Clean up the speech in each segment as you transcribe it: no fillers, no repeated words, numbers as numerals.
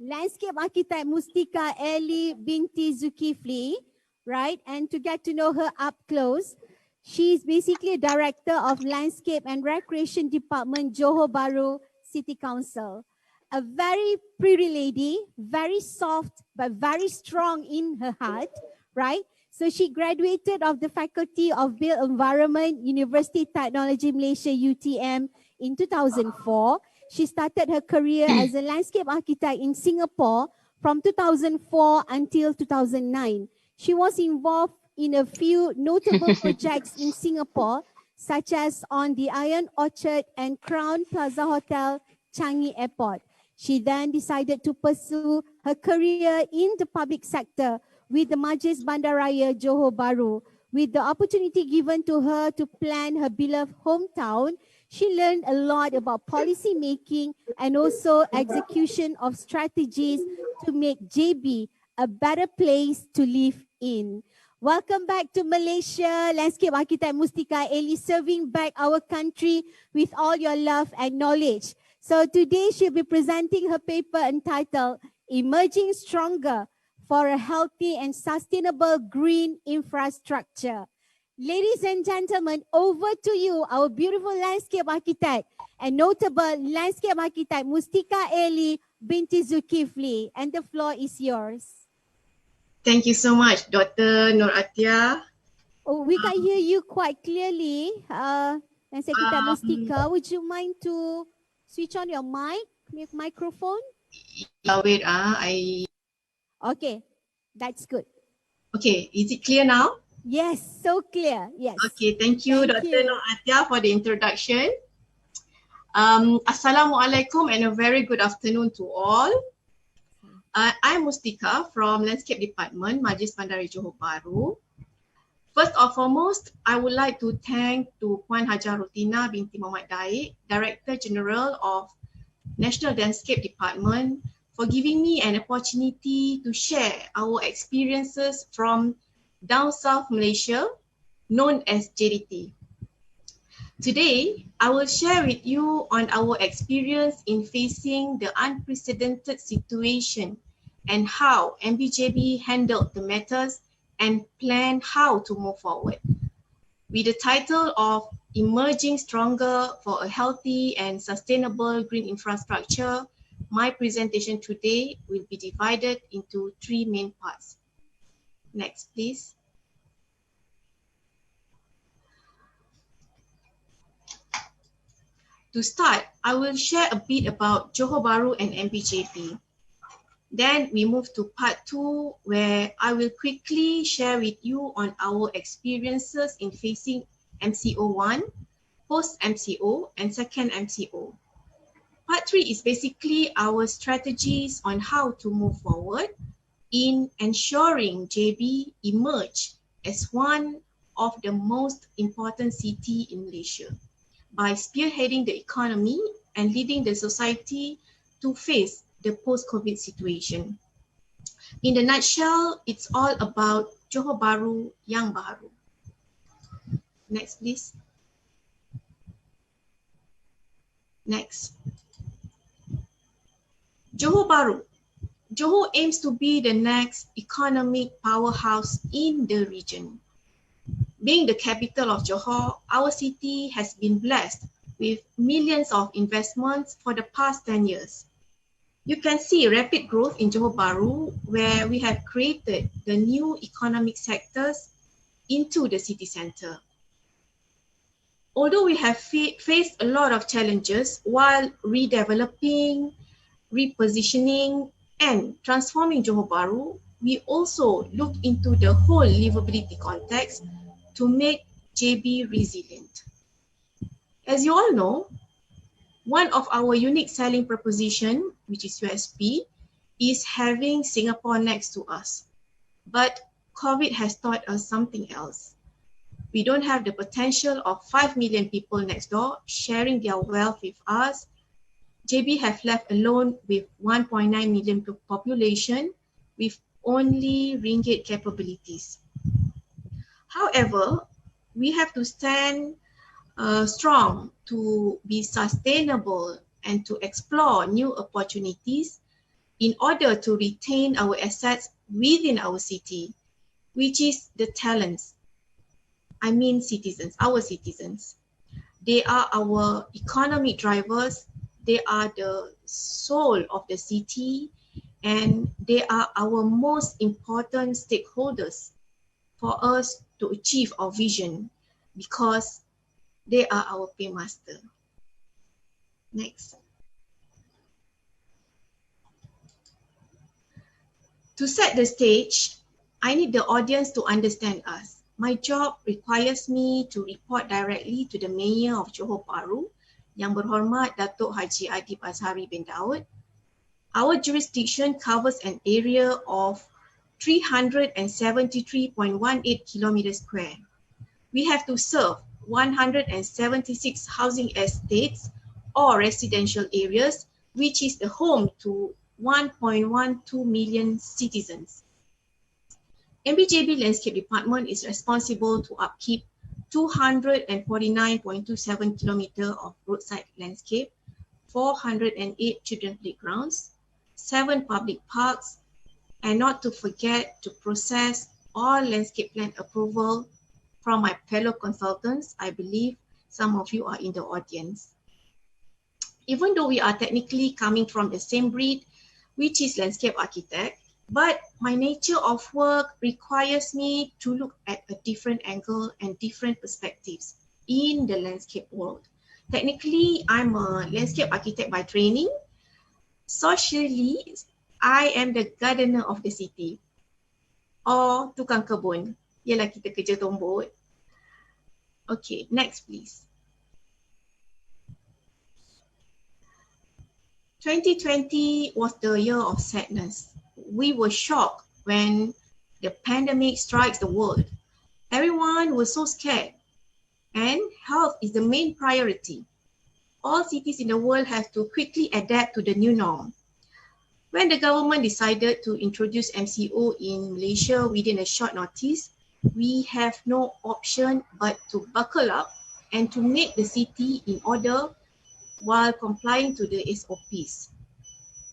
landscape architect Mustika Eli binti Zulkifli, right? And to get to know her up close, she's basically a director of Landscape and Recreation Department, Johor Bahru City Council. A very pretty lady, very soft, but very strong in her heart, right? So she graduated of the Faculty of Built Environment, University Technology Malaysia, UTM, in 2004. She started her career as a landscape architect in Singapore from 2004 until 2009. She was involved in a few notable projects in Singapore, such as on the Ion Orchard and Crown Plaza Hotel, Changi Airport. She then decided to pursue her career in the public sector with the Majlis Bandaraya Johor Bahru. With the opportunity given to her to plan her beloved hometown, she learned a lot about policy making and also execution of strategies to make JB a better place to live in. Welcome back to Malaysia, landscape architect Mustika Eli, serving back our country with all your love and knowledge. So today she'll be presenting her paper entitled Emerging Stronger for a Healthy and Sustainable Green Infrastructure. Ladies and gentlemen, over to you, our beautiful landscape architect and notable landscape architect Mustika Eli binti Zulkifli, and the floor is yours. Thank you so much, Dr. Nur Atia. Oh, we can hear you quite clearly. Landscape architect Mustika, would you mind to switch on your microphone? Wait, Okay, that's good. Okay, is it clear now? Yes, so clear. Yes. Okay, thank you, Dr. Nur Atia, for the introduction. Assalamualaikum and a very good afternoon to all. I'm Mustika from Landscape Department, Majlis Bandaraya Johor Bahru. First and foremost, I would like to thank Puan Hajah Rotina binti Muhammad Daik, Director General of National Landscape Department, for giving me an opportunity to share our experiences from down South Malaysia, known as JDT. Today, I will share with you on our experience in facing the unprecedented situation and how MBJB handled the matters and planned how to move forward. With the title of Emerging Stronger for a Healthy and Sustainable Green Infrastructure, my presentation today will be divided into three main parts. Next, please. To start, I will share a bit about Johor Bahru and MBJB. Then we move to part 2, where I will quickly share with you on our experiences in facing MCO1, post-MCO, and second MCO. Part 3 is basically our strategies on how to move forward in ensuring JB emerge as one of the most important city in Malaysia by spearheading the economy and leading the society to face the post-COVID situation. In a nutshell, it's all about Johor Bahru yang baru. Next, please. Next. Johor Bahru. Johor aims to be the next economic powerhouse in the region. Being the capital of Johor, our city has been blessed with millions of investments for the past 10 years. You can see rapid growth in Johor Bahru, where we have created the new economic sectors into the city centre. Although we have faced a lot of challenges while redeveloping, repositioning, and transforming Johor Bahru, we also look into the whole livability context to make JB resilient. As you all know, one of our unique selling proposition, which is USP, is having Singapore next to us. But COVID has taught us something else. We don't have the potential of 5 million people next door sharing their wealth with us. JB have left alone with 1.9 million population with only ringgit capabilities. However, we have to stand strong to be sustainable and to explore new opportunities in order to retain our assets within our city, which is the talents. I mean citizens, our citizens. They are our economic drivers, they are the soul of the city, and they are our most important stakeholders for us to achieve our vision because they are our paymaster. Next. To set the stage, I need the audience to understand us. My job requires me to report directly to the Mayor of Johor Bahru, Yang Berhormat Datuk Haji Adib Azhari bin Daud. Our jurisdiction covers an area of 373.18 kilometers square. We have to serve 176 housing estates or residential areas, which is the home to 1.12 million citizens. MBJB Landscape Department is responsible to upkeep 249.27 kilometers of roadside landscape, 408 children playgrounds, 7 public parks, and not to forget to process all landscape plan approval from my fellow consultants. I believe some of you are in the audience. Even though we are technically coming from the same breed, which is landscape architect, but my nature of work requires me to look at a different angle and different perspectives in the landscape world. Technically, I'm a landscape architect by training. Socially, I am the gardener of the city or tukang kebun. Yalah, kita kerja tombol. Okay, next please. 2020 was the year of sadness. We were shocked when the pandemic strikes the world. Everyone was so scared, and health is the main priority. All cities in the world have to quickly adapt to the new norm. When the government decided to introduce MCO in Malaysia within a short notice, we have no option but to buckle up and to make the city in order while complying to the SOPs.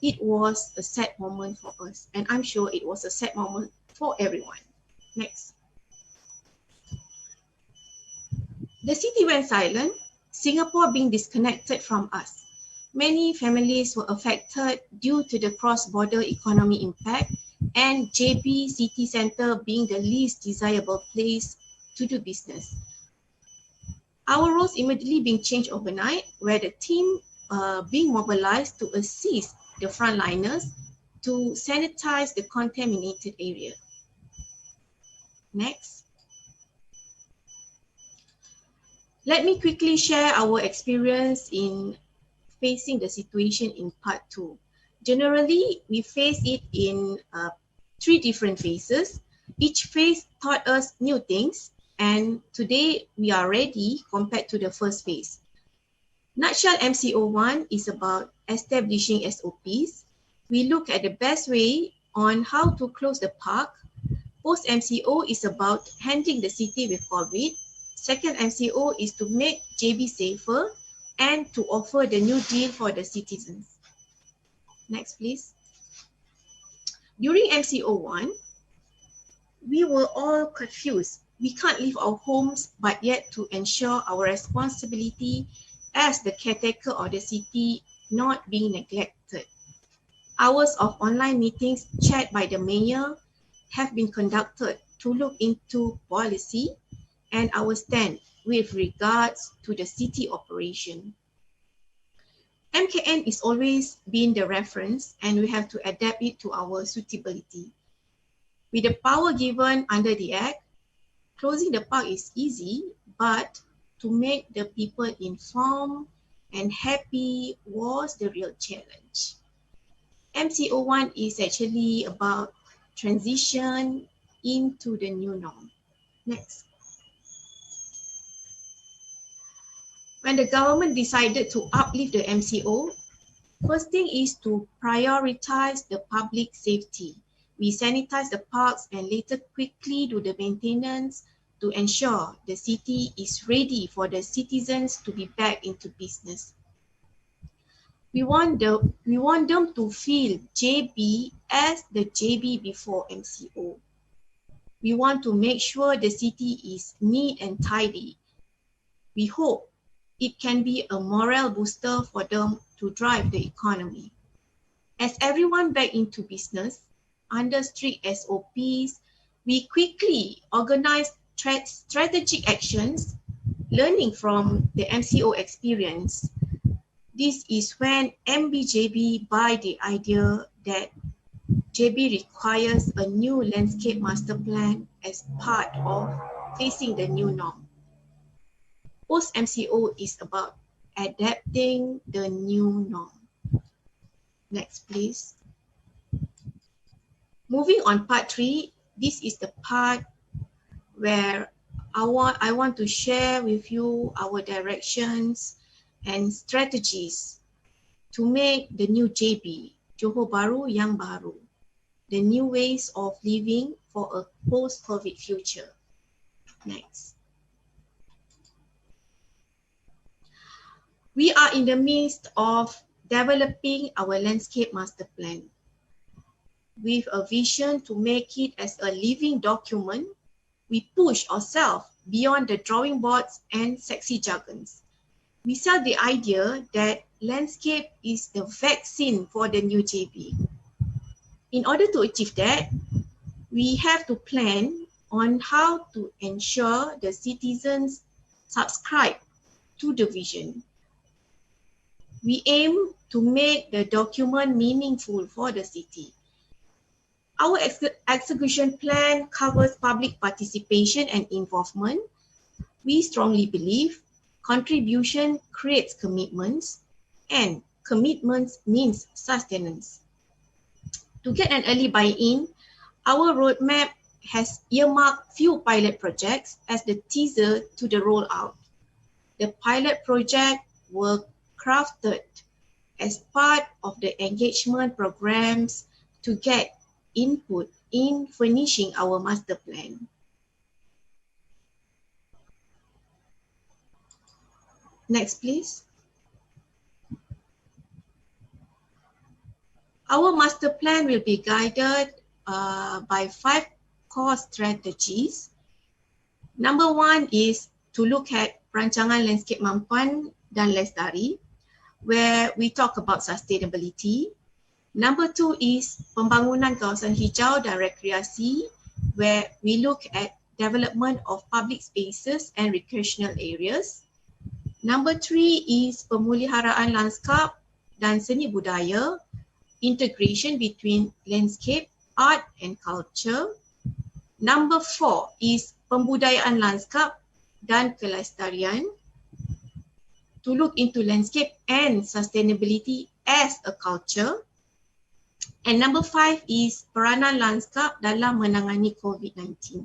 It was a sad moment for us, and I'm sure it was a sad moment for everyone. Next. The city went silent, Singapore being disconnected from us. Many families were affected due to the cross-border economy impact and JB City Centre being the least desirable place to do business. Our roles immediately being changed overnight, where the team being mobilized to assist the frontliners to sanitize the contaminated area. Next. Let me quickly share our experience in facing the situation in part 2. Generally, we face it in 3 different phases. Each phase taught us new things, and today we are ready compared to the first phase. Nutshell MCO1 is about establishing SOPs. We look at the best way on how to close the park. Post MCO is about handling the city with COVID. Second MCO is to make JB safer and to offer the new deal for the citizens. Next, please. During MCO1, we were all confused. We can't leave our homes, but yet to ensure our responsibility as the caretaker of the city not being neglected. Hours of online meetings chaired by the mayor have been conducted to look into policy and our stand with regards to the city operation. MKN is always been the reference, and we have to adapt it to our suitability. With the power given under the Act, closing the park is easy, but to make the people informed and happy was the real challenge. MCO1 is actually about transition into the new norm. Next. When the government decided to uplift the MCO, first thing is to prioritize the public safety. We sanitize the parks and later quickly do the maintenance to ensure the city is ready for the citizens to be back into business. We want them to feel JB as the JB before MCO. We want to make sure the city is neat and tidy. We hope it can be a morale booster for them to drive the economy. As everyone back into business, under strict SOPs, we quickly organized strategic actions, learning from the MCO experience. This is when MBJB buy the idea that JB requires a new landscape master plan as part of facing the new norm. Post-MCO is about adapting the new norm. Next, please. Moving on part 3, this is the part where I want to share with you our directions and strategies to make the new JB, Johor Bahru yang baru, the new ways of living for a post-COVID future. Next. We are in the midst of developing our landscape master plan with a vision to make it as a living document. We push ourselves beyond the drawing boards and sexy jargons. We sell the idea that landscape is the vaccine for the new JB. In order to achieve that, we have to plan on how to ensure the citizens subscribe to the vision. We aim to make the document meaningful for the city. Our execution plan covers public participation and involvement. We strongly believe contribution creates commitments, and commitments means sustenance. To get an early buy-in, our roadmap has earmarked few pilot projects as the teaser to the rollout. The pilot project were crafted as part of the engagement programs to get input in furnishing our master plan. Next, please. Our master plan will be guided by 5 core strategies. Number 1 is to look at Perancangan Landscape Mampan dan Lestari, where we talk about sustainability. Number 2 is Pembangunan Kawasan Hijau dan Rekreasi, where we look at development of public spaces and recreational areas. Number 3 is Pemeliharaan Lanskap dan Seni Budaya, integration between landscape, art and culture. Number 4 is Pembudayaan Lanskap dan Kelestarian, to look into landscape and sustainability as a culture. And number 5 is peranan lanskap dalam menangani COVID-19,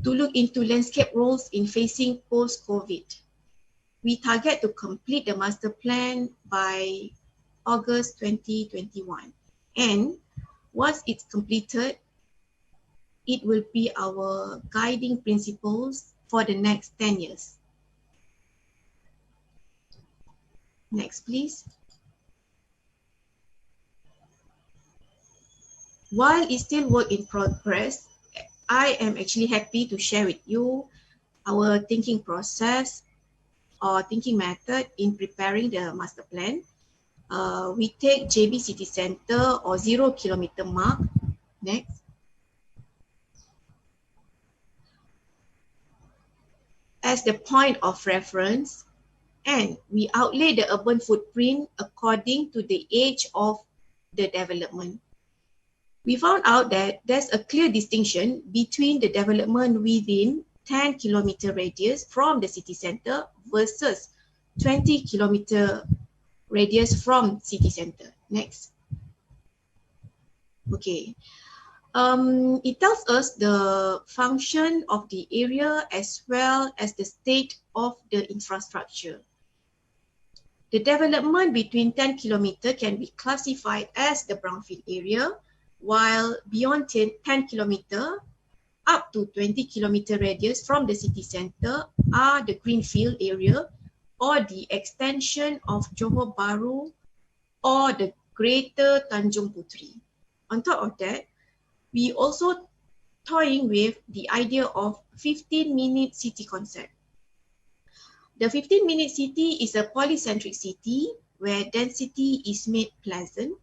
to look into landscape roles in facing post-COVID. We target to complete the master plan by August 2021. And once it's completed, it will be our guiding principles for the next 10 years. Next, please. While it's still work in progress, I am actually happy to share with you our thinking process or thinking method in preparing the master plan. We take JB City Centre or 0 kilometer mark. Next. As the point of reference, and we outlay the urban footprint according to the age of the development. We found out that there's a clear distinction between the development within 10 kilometer radius from the city center versus 20 kilometer radius from city center. Next. Okay. It tells us the function of the area as well as the state of the infrastructure. The development between 10 kilometer can be classified as the brownfield area, while beyond 10 kilometer up to 20 kilometer radius from the city center are the greenfield area or the extension of Johor Bahru or the Greater Tanjung Puteri. On top of that, we also toying with the idea of 15-minute city concept. The 15-minute city is a polycentric city where density is made pleasant,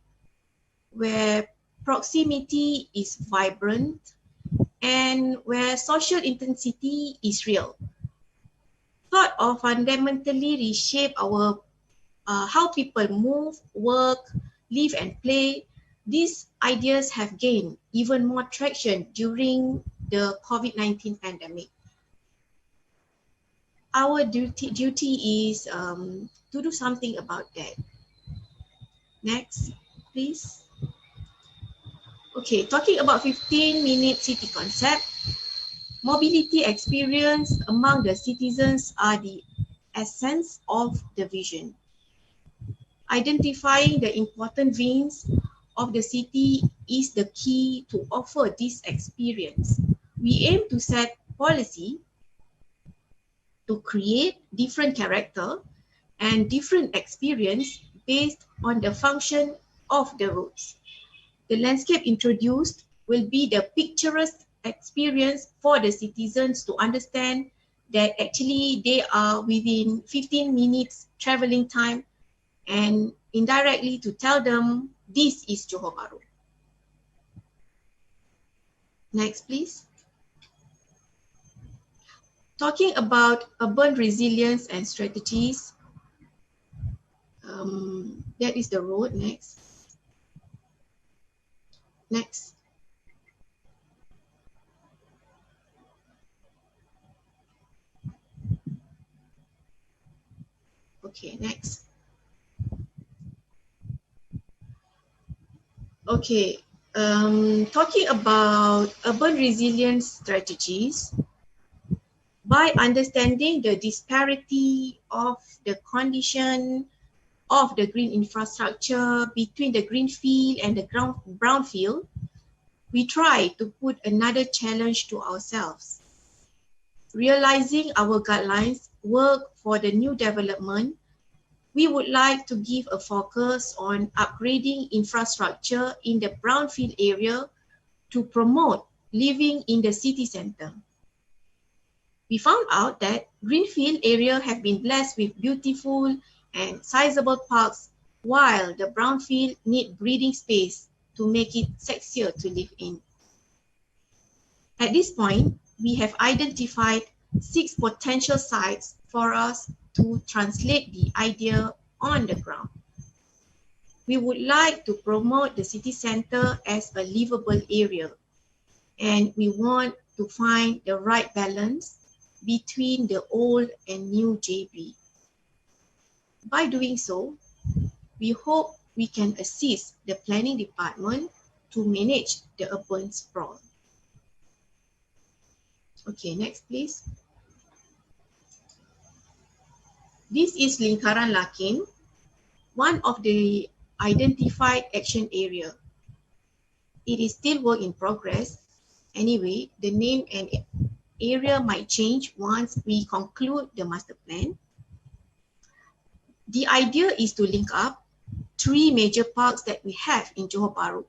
where proximity is vibrant, and where social intensity is real. Thought of fundamentally reshape our how people move, work, live and play. These ideas have gained even more traction during the COVID-19 pandemic. Our duty is to do something about that. Next, please. Okay, talking about 15-minute city concept, mobility experience among the citizens are the essence of the vision. Identifying the important veins of the city is the key to offer this experience. We aim to set policy to create different character and different experience based on the function of the roads. The landscape introduced will be the picturesque experience for the citizens to understand that actually they are within 15 minutes traveling time, and indirectly to tell them this is Johor Bahru. Next, please. Talking about urban resilience and strategies, that is the road. Next. Next. Okay, next. Okay, talking about urban resilience strategies, by understanding the disparity of the condition of the green infrastructure between the green field and the brown field, we try to put another challenge to ourselves. Realizing our guidelines work for the new development, we would like to give a focus on upgrading infrastructure in the brownfield area to promote living in the city center. We found out that greenfield area have been blessed with beautiful and sizable parks, while the brownfield need breathing space to make it sexier to live in. At this point, we have identified 6 potential sites for us to translate the idea on the ground. We would like to promote the city center as a livable area, and we want to find the right balance between the old and new JB. By doing so, we hope we can assist the planning department to manage the urban sprawl. Okay, next please. This is Lingkaran Lakin, one of the identified action area. It is still work in progress. Anyway, the name and area might change once we conclude the master plan. The idea is to link up 3 major parks that we have in Johor Bahru.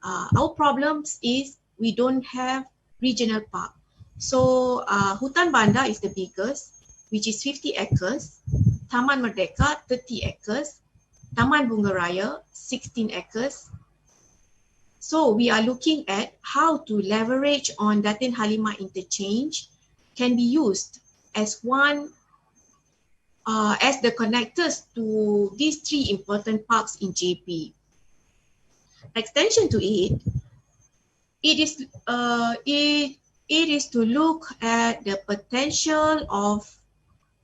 Our problems is we don't have regional park. So Hutan Bandar is the biggest, which is 50 acres. Taman Merdeka, 30 acres. Taman Bunga Raya, 16 acres. So we are looking at how to leverage on Datin Halimah interchange can be used as one as the connectors to these 3 important parks in JP. Extension to it is to look at the potential of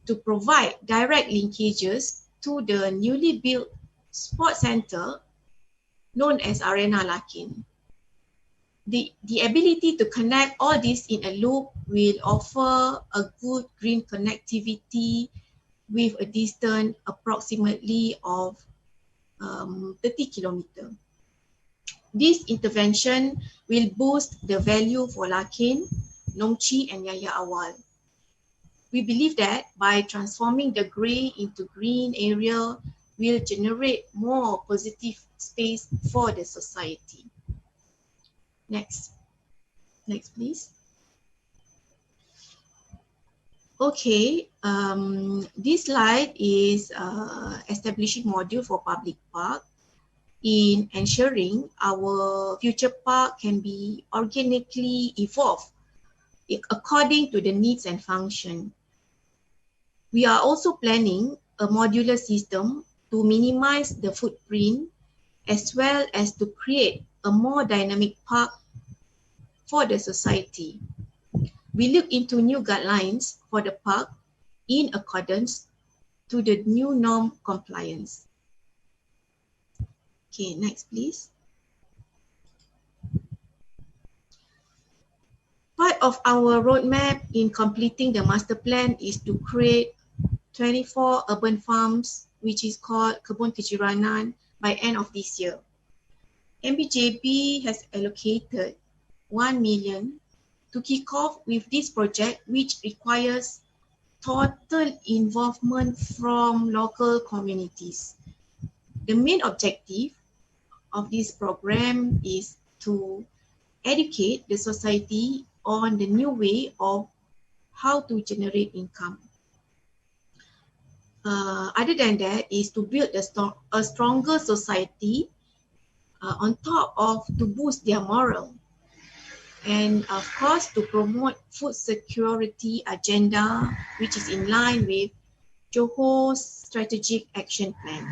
to provide direct linkages to the newly built sports center known as Arena Lakin. The ability to connect all this in a loop will offer a good green connectivity with a distance approximately of 30 kilometers. This intervention will boost the value for Lakin, Nongchi and Yaya Awal. We believe that by transforming the grey into green area will generate more positive space for the society. Next please. Okay, this slide is establishing module for public park in ensuring our future park can be organically evolved according to the needs and function. We are also planning a modular system to minimize the footprint as well as to create a more dynamic park for the society. We look into new guidelines for the park in accordance to the new norm compliance. Okay, next please. Part of our roadmap in completing the master plan is to create 24 urban farms, which is called Kebun Kejiranan, by end of this year. MBJB has allocated 1 million to kick off with this project, which requires total involvement from local communities. The main objective of this program is to educate the society on the new way of how to generate income. Other than that is to build a stronger society on top of to boost their morale. And of course, to promote food security agenda, which is in line with Johor's strategic action plan.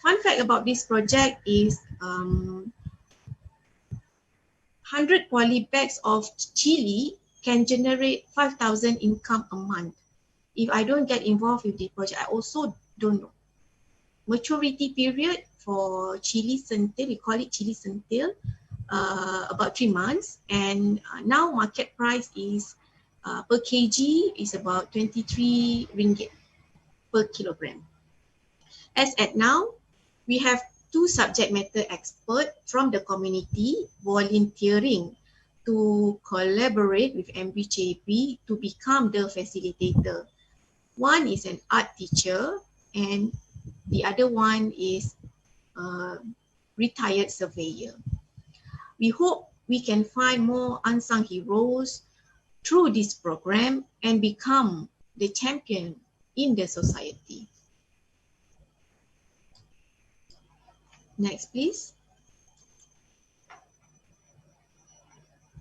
Fun fact about this project is 100 poly bags of chili can generate 5,000 income a month. If I don't get involved with the project, I also don't know. Maturity period for chili sentil, we call it chili sentil, about 3 months, and now market price is per kg is about 23 ringgit per kilogram. As at now, we have 2 subject matter experts from the community volunteering to collaborate with MBJB to become the facilitator. One is an art teacher and the other one is a retired surveyor. We hope we can find more unsung heroes through this program and become the champion in the society. Next, please.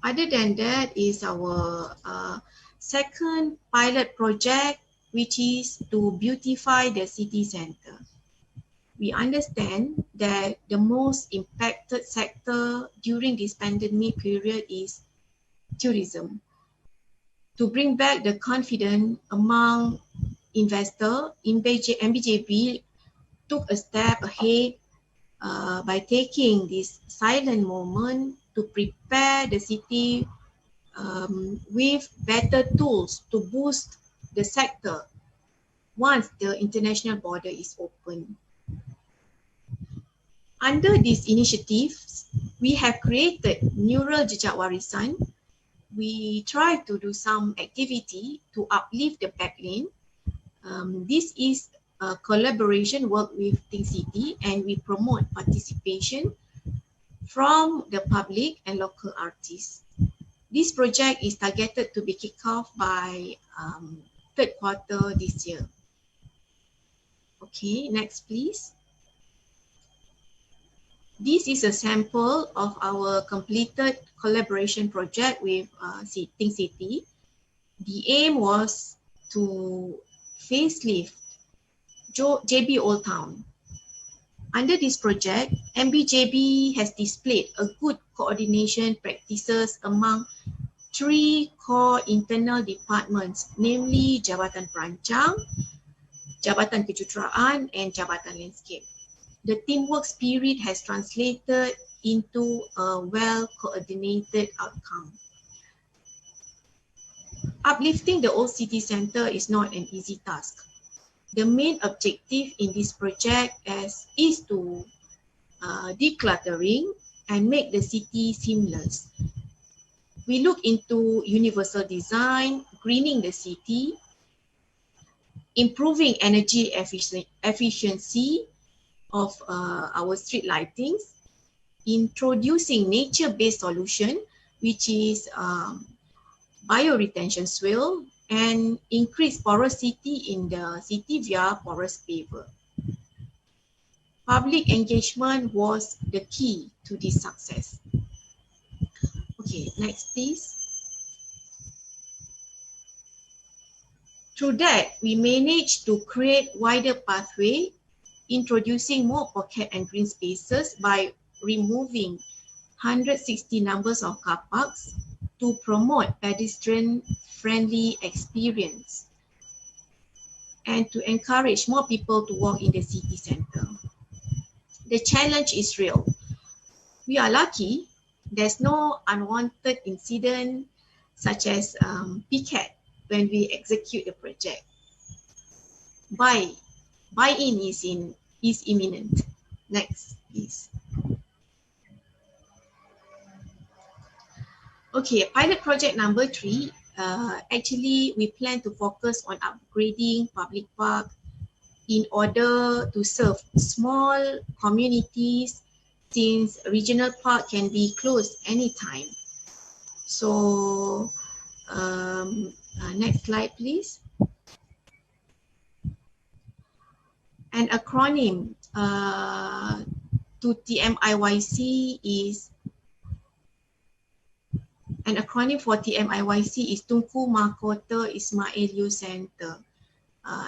Other than that is our second pilot project, which is to beautify the city center. We understand that the most impacted sector during this pandemic period is tourism. To bring back the confidence among investors, MBJB took a step ahead by taking this silent moment to prepare the city with better tools to boost the sector once the international border is open. Under these initiatives, we have created Neural Jejak Warisan. We try to do some activity to uplift the backlane. This is a collaboration work with Think City, and we promote participation from the public and local artists. This project is targeted to be kicked off by third quarter this year. Okay, next please. This is a sample of our completed collaboration project with Think City. The aim was to facelift JB Old Town. Under this project, MBJB has displayed a good coordination practices among 3 core internal departments, namely Jabatan Perancang, Jabatan Kejuruteraan, and Jabatan Landscape. The teamwork spirit has translated into a well-coordinated outcome. Uplifting the old city center is not an easy task. The main objective in this project is to decluttering and make the city seamless. We look into universal design, greening the city, improving energy efficiency of our street lightings, introducing nature-based solution, which is bioretention swale, and increase porosity in the city via porous paver. Public engagement was the key to this success. Okay, next please. Through that, we managed to create wider pathway, introducing more pocket and green spaces by removing 160 numbers of car parks to promote pedestrian-friendly experience and to encourage more people to walk in the city center. The challenge is real. We are lucky there's no unwanted incident such as PCAT when we execute the project. Buy-in is imminent. Next, please. Okay, pilot project number 3. Actually, we plan to focus on upgrading public park in order to serve small communities, since regional park can be closed anytime. So, next slide, please. An acronym to TMIYC is, an acronym for TMIYC is Tunku Mahkota Ismail Youth Center.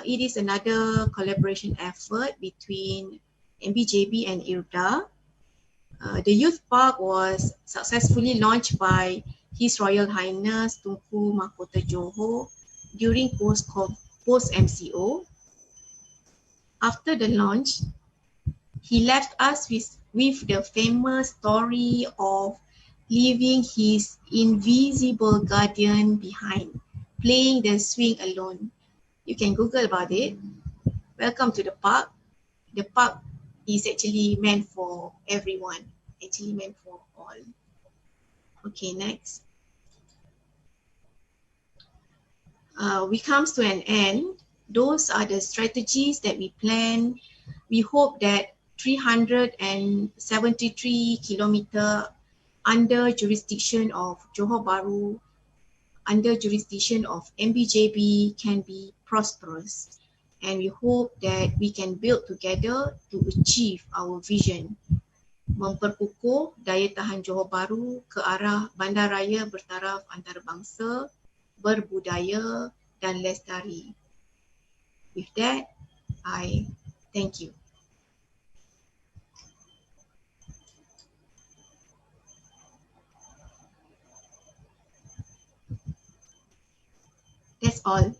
It is another collaboration effort between MBJB and IRDA. The youth park was successfully launched by His Royal Highness Tunku Mahkota Johor during post-MCO. After the launch, he left us with the famous story of leaving his invisible guardian behind, playing the swing alone. You can Google about it. Welcome to the park. The park is actually meant for everyone, actually meant for all. Okay, next. We come to an end. Those are the strategies that we plan. We hope that 373 kilometer under jurisdiction of Johor Bahru, under jurisdiction of MBJB can be prosperous. And we hope that we can build together to achieve our vision, memperkukuh daya tahan Johor Bahru ke arah bandaraya bertaraf antarabangsa, berbudaya dan lestari. With that, I thank you. That's all.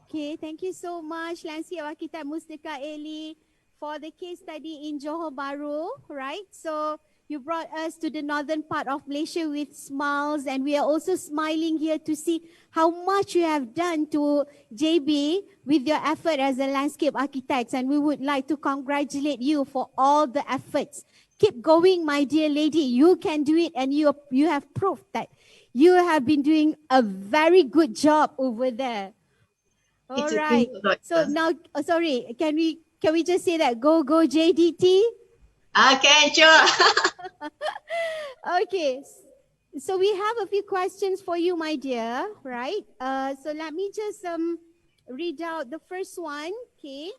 Okay, thank you so much, Landscape Architect Mustika Eli, for the case study in Johor Bahru, right? So you brought us to the northern part of Malaysia with smiles, and we are also smiling here to see how much you have done to JB with your effort as a landscape architect, and we would like to congratulate you for all the efforts. Keep going, my dear lady. You can do it, and you have proved that you have been doing a very good job over there. All right. So now, sorry, can we just say that go JDT? Okay, sure. Okay. So we have a few questions for you, my dear, right? So let me just read out the first one. Okay.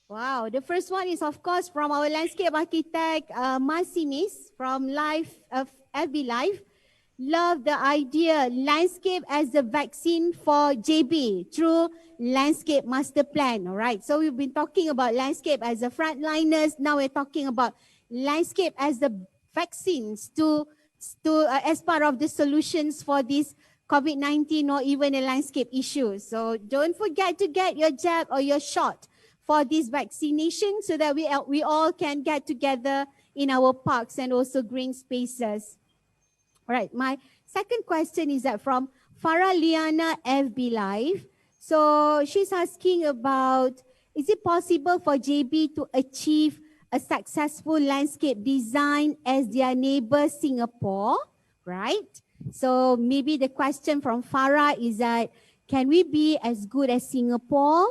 Wow, the first one is of course from our landscape architect Masimis from FB Live. Love the idea, landscape as the vaccine for JB through landscape master plan. All right, so we've been talking about landscape as the frontliners. Now we're talking about landscape as the vaccines to as part of the solutions for this COVID-19 or even a landscape issue. So don't forget to get your jab or your shot for this vaccination so that we all can get together in our parks and also green spaces. All right, my second question is that from Farah Liana FB Live. So she's asking about, is it possible for JB to achieve a successful landscape design as their neighbor Singapore, right? So maybe the question from Farah is that, can we be as good as Singapore?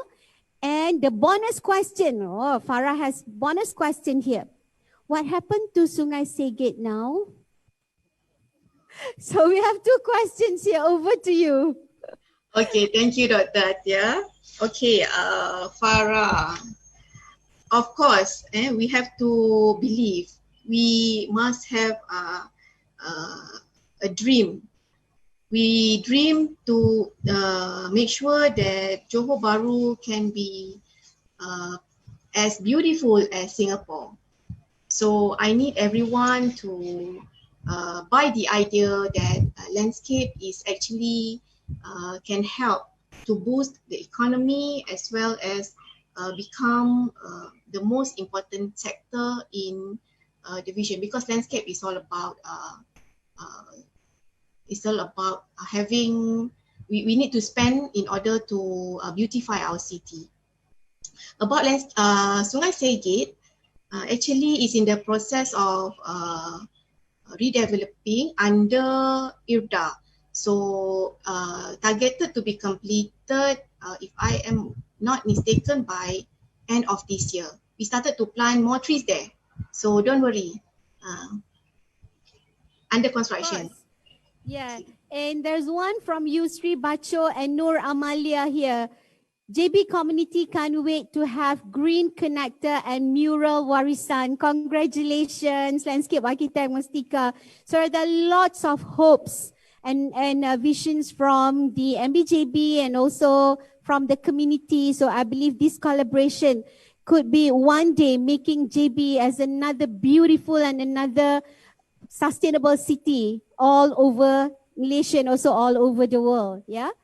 And the bonus question, oh, Farah has bonus question here. What happened to Sungai Segit now? So we have two questions here. Over to you. Okay, thank you, Dr. Atia. Okay, Farah. Of course, we have to believe. We must have a dream. We dream to make sure that Johor Bahru can be as beautiful as Singapore. So I need everyone to buy the idea that landscape is actually can help to boost the economy as well as become the most important sector in the vision, because landscape is all about having, we need to spend in order to beautify our city. About Sungai Segit, actually is in the process of redeveloping under IRDA. So targeted to be completed, if I am not mistaken, by end of this year. We started to plant more trees there. So don't worry, under construction. Yeah, and there's one from Yusri Bacho and Nur Amalia here. JB community can't wait to have green connector and mural warisan. Congratulations, landscape architect Mustika. So there are lots of hopes and visions from the MBJB and also from the community. So I believe this collaboration could be one day making JB as another beautiful and another sustainable city all over Malaysia and also all over the world. Yeah.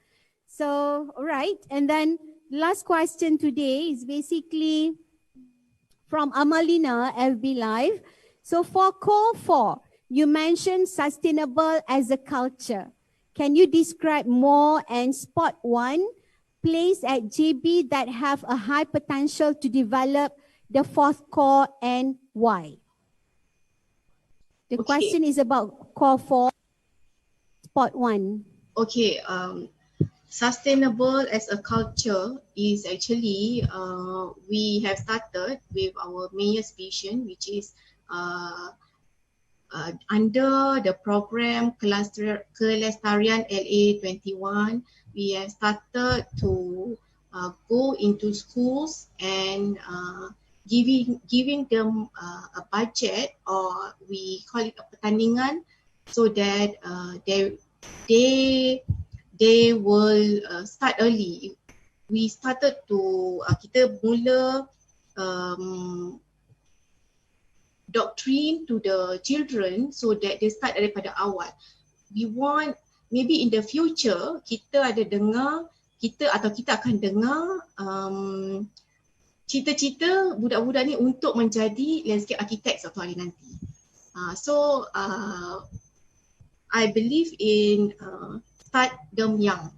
So, all right. And then last question today is basically from Amalina FB Live. So for Core 4, you mentioned sustainable as a culture. Can you describe more and spot one place at JB that have a high potential to develop the fourth core and why? The question is about Core 4, spot one. Okay, sustainable as a culture is actually, we have started with our mayor's vision, which is under the program Kelestarian LA 21. We have started to go into schools and giving them a budget, or we call it a pertandingan, so that they will start early. We started to kita mula doctrine to the children so that they start daripada awal. We want maybe in the future kita ada dengar kita akan dengar cita-cita budak-budak ni untuk menjadi landscape architect suatu hari nanti. So I believe in start them young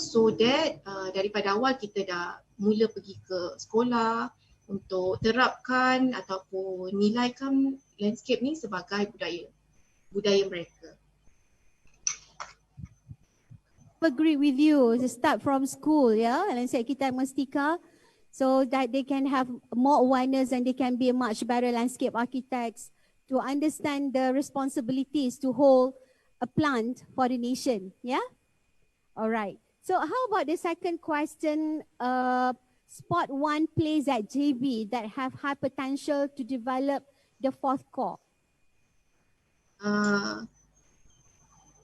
so that daripada awal kita dah mula pergi ke sekolah untuk terapkan ataupun nilaikan landscape ni sebagai budaya mereka. Agree with you. Start from school, yeah, landscape architect Mustika, so that they can have more awareness and they can be a much better landscape architects to understand the responsibilities to hold a plant for the nation. Yeah. All right. So how about the second question? Spot one place at JB that have high potential to develop the fourth core.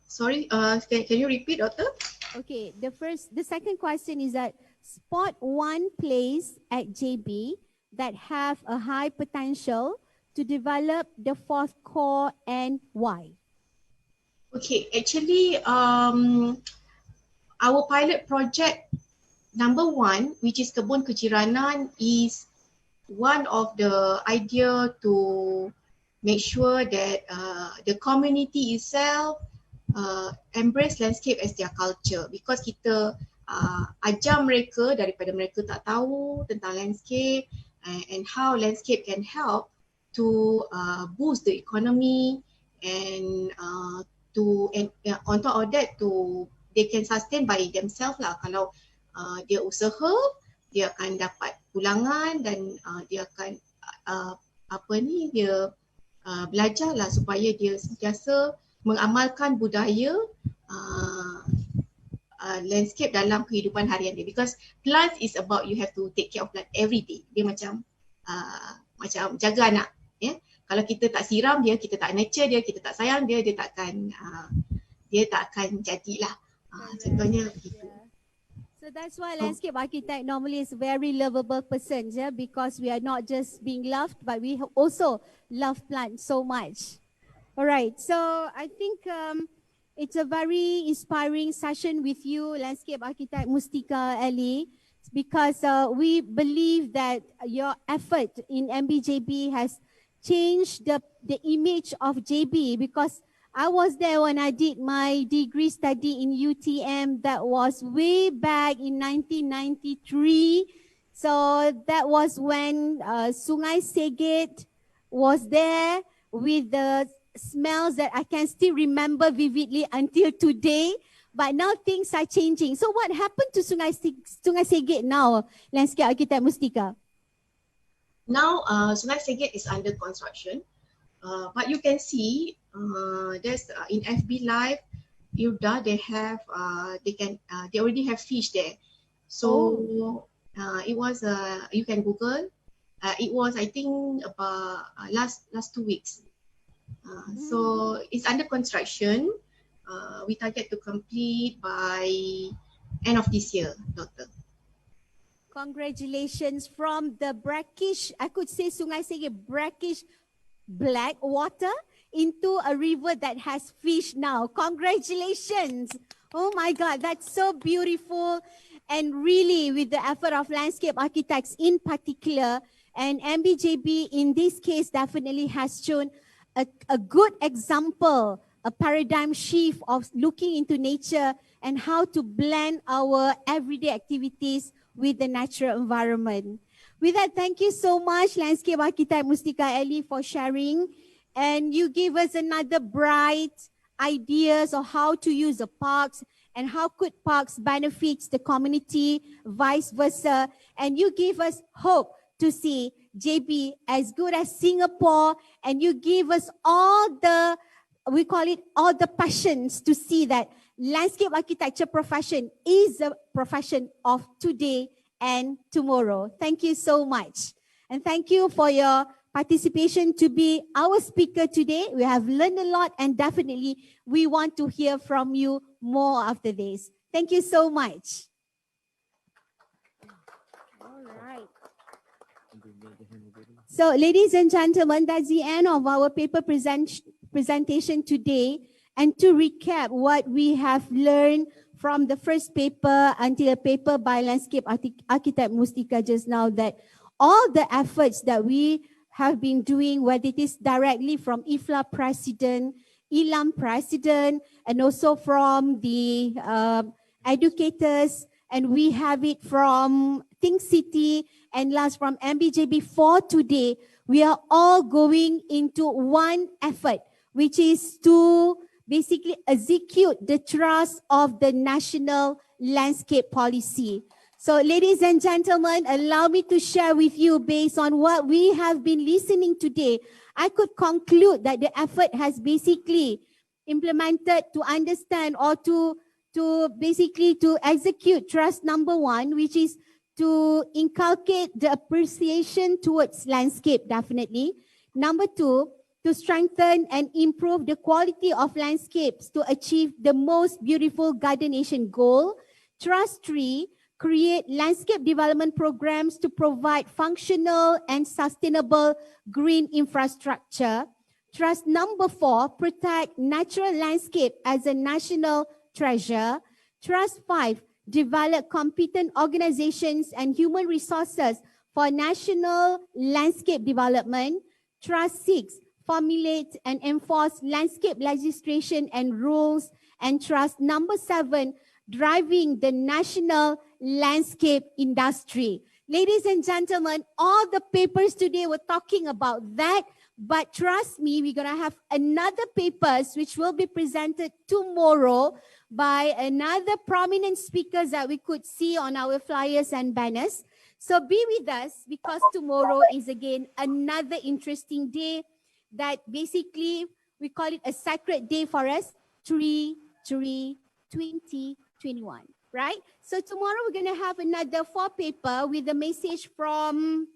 Sorry, can you repeat, Doctor? Okay, the second question is that spot one place at JB that have a high potential to develop the fourth core and why? Okay, actually, our pilot project number 1, which is Kebun Kejiranan, is one of the idea to make sure that the community itself embrace landscape as their culture, because kita ajar mereka daripada mereka tak tahu tentang landscape and how landscape can help to boost the economy and on top of that they can sustain by themselves lah. Kalau dia usaha, dia akan dapat pulangan dan dia akan belajar lah supaya dia sentiasa mengamalkan budaya landscape dalam kehidupan harian dia, because plants is about you have to take care of plant every day. Dia macam jaga anak, ya. Kalau kita tak siram dia, kita tak nurture dia, kita tak sayang dia, dia tak akan jadilah. Contohnya begitu. So that's why landscape architect normally is very lovable person, yeah, because we are not just being loved, but we also love plants so much. All right, so I think it's a very inspiring session with you, landscape architect Mustika Ali, because we believe that your effort in MBJB has changed the image of JB, because I was there when I did my degree study in UTM. That was way back in 1993. So that was when Sungai Segit was there with the smells that I can still remember vividly until today. But now things are changing. So what happened to Sungai Segit now, landscape architect Mustika? Now Sungai Segit is under construction. But you can see there's in FB Live, Irda, they already have fish there. So it was you can Google. It was, I think, about last 2 weeks. So it's under construction. We target to complete by end of this year, Doctor. Congratulations from the brackish, I could say Sungai Segit, brackish black water into a river that has fish now. Congratulations. Oh my God, that's so beautiful. And really, with the effort of landscape architects in particular, and MBJB in this case definitely has shown a good example, a paradigm shift of looking into nature and how to blend our everyday activities with the natural environment. With that, thank you so much, landscape architect Mustika Ali, for sharing. And you give us another bright ideas of how to use the parks and how could parks benefit the community, vice versa. And you give us hope to see JB as good as Singapore, and you give us all the, we call it all the passions to see that landscape architecture profession is a profession of today and tomorrow. Thank you so much. And thank you for your participation to be our speaker today. We have learned a lot, and definitely we want to hear from you more after this. Thank you so much. All right. So ladies and gentlemen, that's the end of our paper presentation today. And to recap what we have learned from the first paper until a paper by landscape architect Mustika just now, that all the efforts that we have been doing, whether it is directly from IFLA president, ILAM president, and also from the educators, and we have it from Think City, and last from MBJB for today, we are all going into one effort, which is to basically execute the trust of the national landscape policy. So ladies and gentlemen, allow me to share with you based on what we have been listening today. I could conclude that the effort has basically implemented to understand or to basically to execute trust number one, which is to inculcate the appreciation towards landscape, definitely. Number two, to strengthen and improve the quality of landscapes to achieve the most beautiful Garden Nation goal. Trust three, create landscape development programs to provide functional and sustainable green infrastructure. Trust number four, protect natural landscape as a national treasure. Trust five, develop competent organizations and human resources for national landscape development. Trust six, formulate and enforce landscape legislation and rules. And trust number seven, driving the national landscape industry. Ladies and gentlemen, all the papers today were talking about that, but trust me, we're going to have another papers which will be presented tomorrow by another prominent speakers that we could see on our flyers and banners. So be with us, because tomorrow is again another interesting day that basically we call it a sacred day for us, 3/3/2021, right? So tomorrow we're going to have another 4 paper with a message from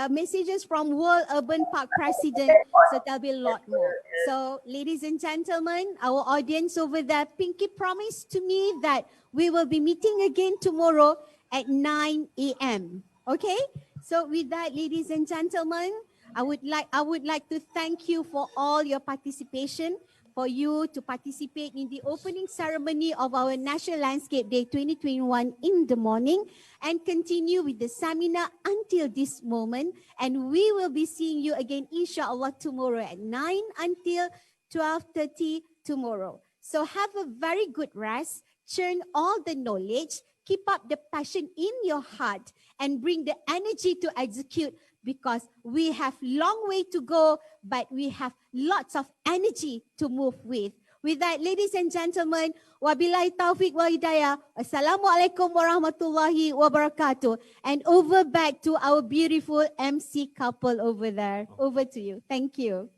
messages from World Urban Park President. So there'll be a lot more. So ladies and gentlemen, our audience over there, Pinky promised to me that we will be meeting again tomorrow at 9 a.m. Okay? So with that, ladies and gentlemen, I would like to thank you for all your participation, for you to participate in the opening ceremony of our National Landscape Day 2021 in the morning, and continue with the seminar until this moment. And we will be seeing you again, inshallah, tomorrow at 9 until 12:30 tomorrow. So have a very good rest, churn all the knowledge, keep up the passion in your heart, and bring the energy to execute, because we have long way to go, but we have lots of energy to move with. With that, ladies and gentlemen, wabillahi taufiq wal hidayah. Assalamualaikum warahmatullahi wabarakatuh. And over back to our beautiful MC couple over there. Over to you. Thank you.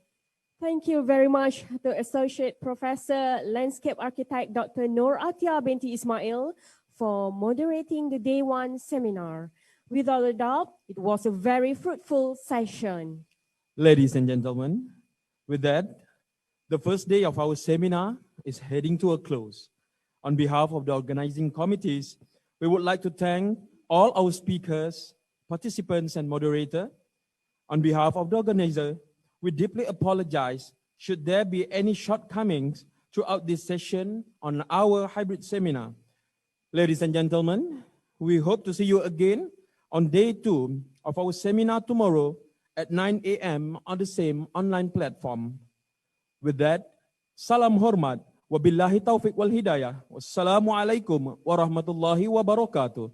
Thank you very much to Associate Professor Landscape Architect Dr. Nur Atia binti Ismail for moderating the Day 1 seminar. Without a doubt, it was a very fruitful session. Ladies and gentlemen, with that, the first day of our seminar is heading to a close. On behalf of the organizing committees, we would like to thank all our speakers, participants, and moderator. On behalf of the organizer, we deeply apologize should there be any shortcomings throughout this session on our hybrid seminar. Ladies and gentlemen, we hope to see you again on day 2 of our seminar tomorrow at 9 a.m. on the same online platform. With that, salam hormat, wabillahi taufiq wal hidayah, wassalamualaikum warahmatullahi wabarakatuh.